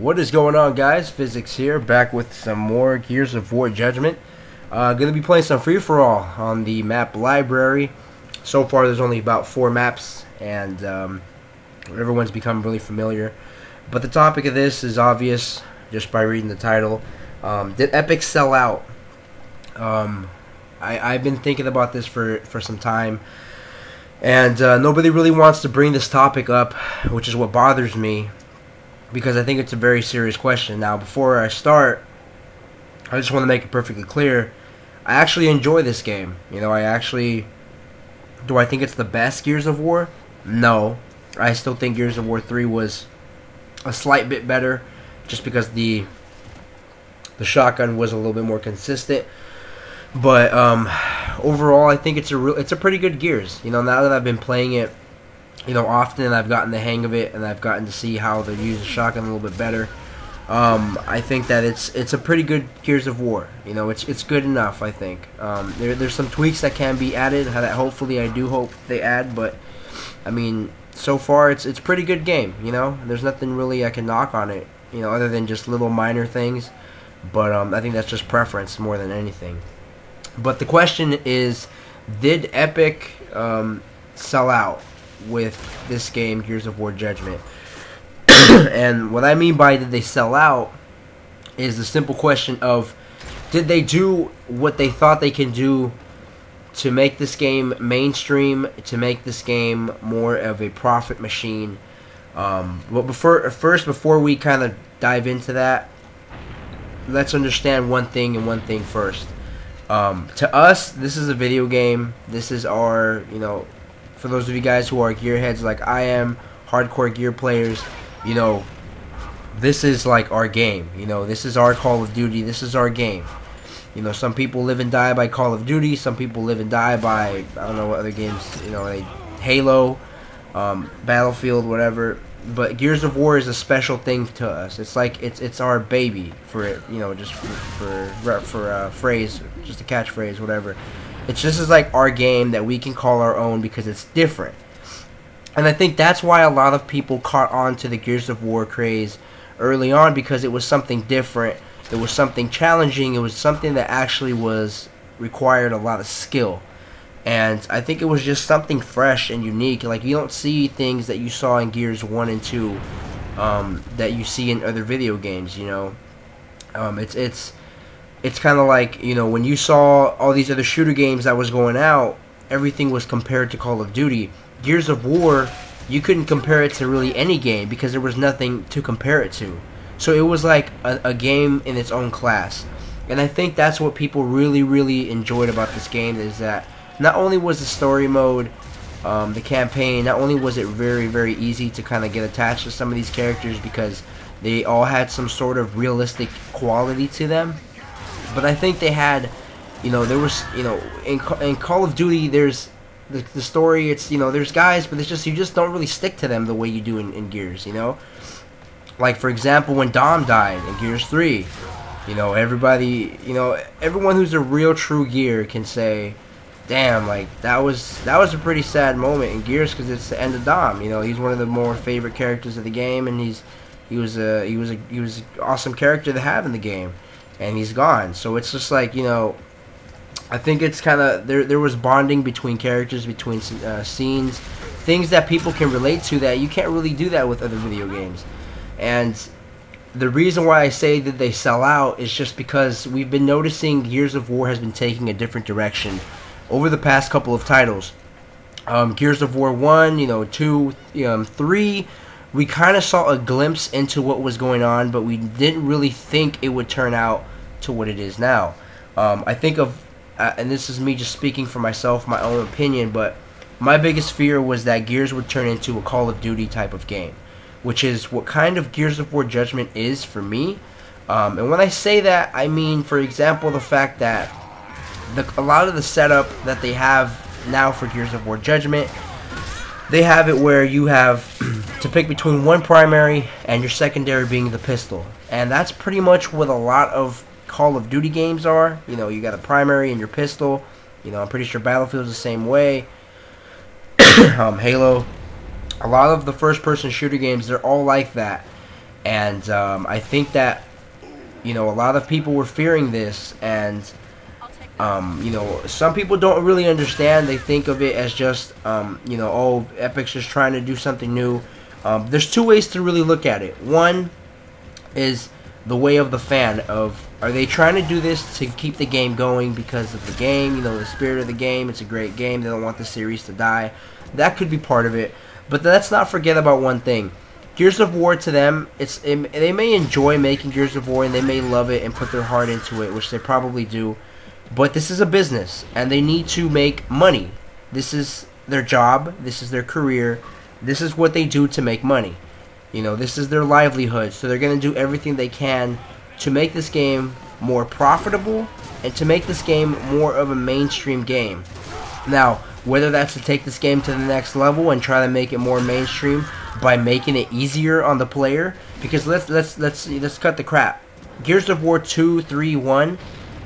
What is going on, guys? Physics here, back with some more Gears of War Judgment. Gonna be playing some free-for-all on the map library. So far there's only about 4 maps, and everyone's become really familiar. But the topic of this is obvious just by reading the title. Did Epic sell out? I've been thinking about this for some time, and nobody really wants to bring this topic up, which is what bothers me, because I think it's a very serious question. Now, before I start, I just want to make it perfectly clear. I actually enjoy this game. You know, do I think it's the best Gears of War? No. I still think Gears of War 3 was a slight bit better, just because the shotgun was a little bit more consistent. But overall, I think it's a pretty good Gears. You know, now that I've been playing it, you know, often, and I've gotten the hang of it, and I've gotten to see how they use the shotgun a little bit better. I think that it's a pretty good Gears of War. You know, it's good enough. I think there's some tweaks that can be added. That hopefully I do hope they add. But I mean, so far it's a pretty good game. You know, there's nothing really I can knock on it. You know, other than just little minor things. But I think that's just preference more than anything. But the question is, did Epic sell out with this game, Gears of War Judgment? And what I mean by did they sell out is the simple question of, did they do what they thought they can do to make this game mainstream, to make this game more of a profit machine? But before we kind of dive into that, let's understand one thing and one thing first. To us, this is a video game. This is our, you know, for those of you guys who are gearheads like I am, hardcore gear players, you know, this is like our game. You know, this is our Call of Duty. This is our game. You know, some people live and die by Call of Duty. Some people live and die by, I don't know what other games, you know, Halo, Battlefield, whatever. But Gears of War is a special thing to us. It's like it's our baby, for it, you know, just for phrase, just a catchphrase, whatever. It's just as like our game that we can call our own because it's different. And I think that's why a lot of people caught on to the Gears of War craze early on, because it was something different. It was something challenging. It was something that actually required a lot of skill. And I think it was just something fresh and unique. Like, you don't see things that you saw in Gears 1 and 2 that you see in other video games, you know. It's kind of like, you know, when you saw all these other shooter games that was going out, everything was compared to Call of Duty. Gears of War, you couldn't compare it to really any game because there was nothing to compare it to. So it was like a game in its own class. And I think that's what people really, really enjoyed about this game, is that not only was the story mode, the campaign, not only was it very, very easy to kind of get attached to some of these characters because they all had some sort of realistic quality to them, but I think they had, you know, there was, you know, in Call of Duty, there's the story, it's, you know, there's guys, but it's just, you just don't really stick to them the way you do in Gears, you know? Like, for example, when Dom died in Gears 3, you know, everybody, you know, everyone who's a real true Gear can say, damn, like, that was a pretty sad moment in Gears, because it's the end of Dom. You know, he's one of the more favorite characters of the game, and he was an awesome character to have in the game, and he's gone. So it's just like, you know, I think it's kind of, there was bonding between characters, between scenes, things that people can relate to that you can't really do that with other video games. And the reason why I say that they sell out is just because we've been noticing Gears of War has been taking a different direction over the past couple of titles. Gears of War 1, you know, 2, 3, we kind of saw a glimpse into what was going on, but we didn't really think it would turn out to what it is now. I think of, and this is me just speaking for myself, my own opinion, but my biggest fear was that Gears would turn into a Call of Duty type of game, which is what kind of Gears of War Judgment is for me. And when I say that, I mean, for example, the fact that a lot of the setup that they have now for Gears of War Judgment, they have it where you have to pick between one primary and your secondary being the pistol. And that's pretty much what a lot of Call of Duty games are. You know, you got a primary and your pistol. You know, I'm pretty sure Battlefield's the same way. Halo. A lot of the first-person shooter games, they're all like that. And I think that, you know, a lot of people were fearing this, and you know, some people don't really understand. They think of it as just, you know, oh, Epic's just trying to do something new. There's two ways to really look at it. One is the way of the fan of, are they trying to do this to keep the game going because of the game, you know, the spirit of the game? It's a great game. They don't want the series to die. That could be part of it. But let's not forget about one thing. Gears of War, to them, they may enjoy making Gears of War, and they may love it and put their heart into it, which they probably do. But this is a business, and they need to make money. This is their job. This is their career. This is what they do to make money. You know, this is their livelihood. So they're going to do everything they can to make this game more profitable and to make this game more of a mainstream game. Now, whether that's to take this game to the next level and try to make it more mainstream by making it easier on the player, because let's cut the crap. Gears of War 2, 3, 1,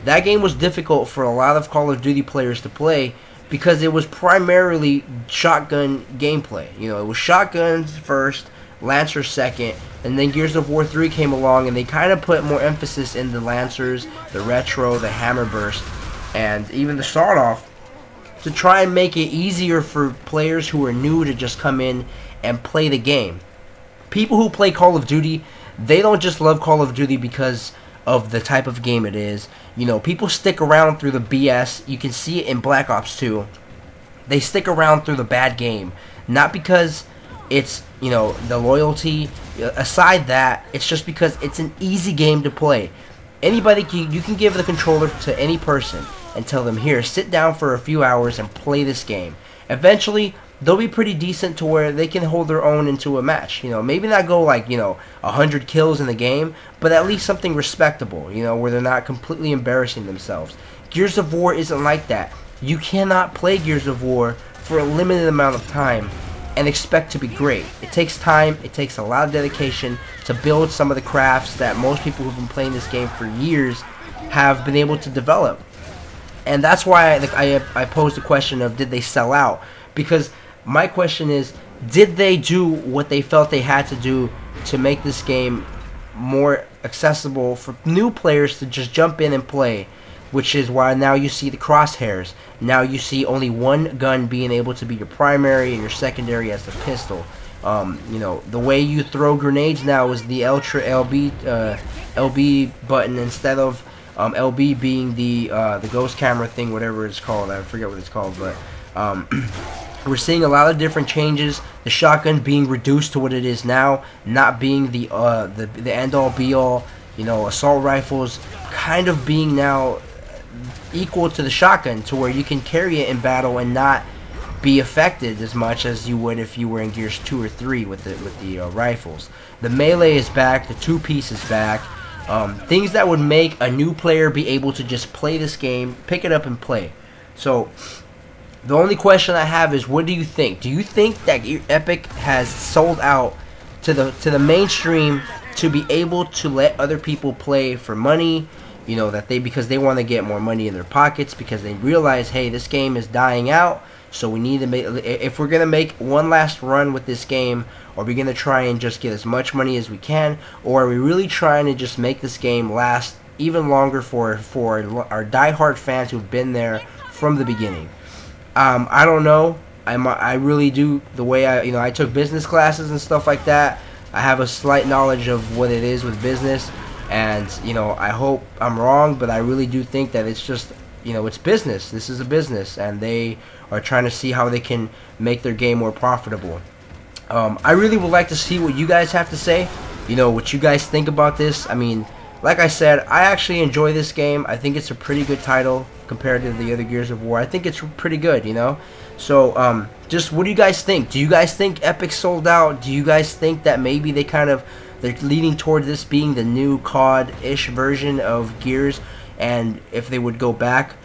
that game was difficult for a lot of Call of Duty players to play because it was primarily shotgun gameplay. You know, it was shotguns first, Lancers second, and then Gears of War 3 came along and they kind of put more emphasis in the Lancers, the Retro, the Hammer Burst, and even the Start Off, to try and make it easier for players who are new to just come in and play the game. People who play Call of Duty, they don't just love Call of Duty because of the type of game it is. You know, people stick around through the BS. You can see it in Black Ops 2. They stick around through the bad game, not because it's, you know, the loyalty. Aside that, it's just because it's an easy game to play. Anybody, you can give the controller to any person and tell them, here, sit down for a few hours and play this game. Eventually, they'll be pretty decent to where they can hold their own into a match. You know, maybe not go like, you know, 100 kills in the game, but at least something respectable, you know, where they're not completely embarrassing themselves. Gears of War isn't like that. You cannot play Gears of War for a limited amount of time and expect to be great. It takes time, it takes a lot of dedication to build some of the crafts that most people who've been playing this game for years have been able to develop. And that's why I posed the question of, did they sell out? Because my question is, did they do what they felt they had to do to make this game more accessible for new players to just jump in and play? Which is why now you see the crosshairs. Now you see only one gun being able to be your primary and your secondary as the pistol. You know, the way you throw grenades now is the Ultra LB button instead of LB being the ghost camera thing, whatever it's called. I forget what it's called, but we're seeing a lot of different changes. The shotgun being reduced to what it is now, not being the end all be all. You know, assault rifles kind of being now equal to the shotgun, to where you can carry it in battle and not be affected as much as you would if you were in Gears 2 or 3 with the rifles. The melee is back. The two-piece is back. Things that would make a new player be able to just play this game, pick it up and play. So the only question I have is, what do you think? Do you think that Epic has sold out to the mainstream to be able to let other people play for money? You know, that because they want to get more money in their pockets, because they realize, hey, this game is dying out, so we need to make, if we're gonna make one last run with this game, are we gonna try and just get as much money as we can, or are we really trying to just make this game last even longer for our diehard fans who've been there from the beginning? I don't know. I really do, the way I took business classes and stuff like that. I have a slight knowledge of what it is with business, and I hope I'm wrong, but I really do think that it's just, it's business. This is a business, and they are trying to see how they can make their game more profitable. I really would like to see what you guys have to say, what you guys think about this. I mean, like I said, I actually enjoy this game. I think it's a pretty good title compared to the other Gears of War. I think it's pretty good, So, just what do you guys think? Do you guys think Epic sold out? Do you guys think that maybe they're leading toward this being the new COD-ish version of Gears, and if they would go back?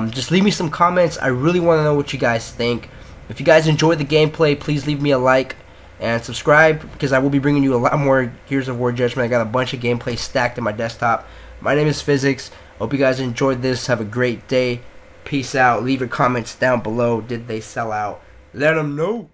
Just leave me some comments. I really want to know what you guys think. If you guys enjoyed the gameplay, please leave me a like and subscribe, because I will be bringing you a lot more Gears of War Judgment. I got a bunch of gameplay stacked in my desktop. My name is Physics. Hope you guys enjoyed this. Have a great day. Peace out. Leave your comments down below. Did they sell out? Let them know.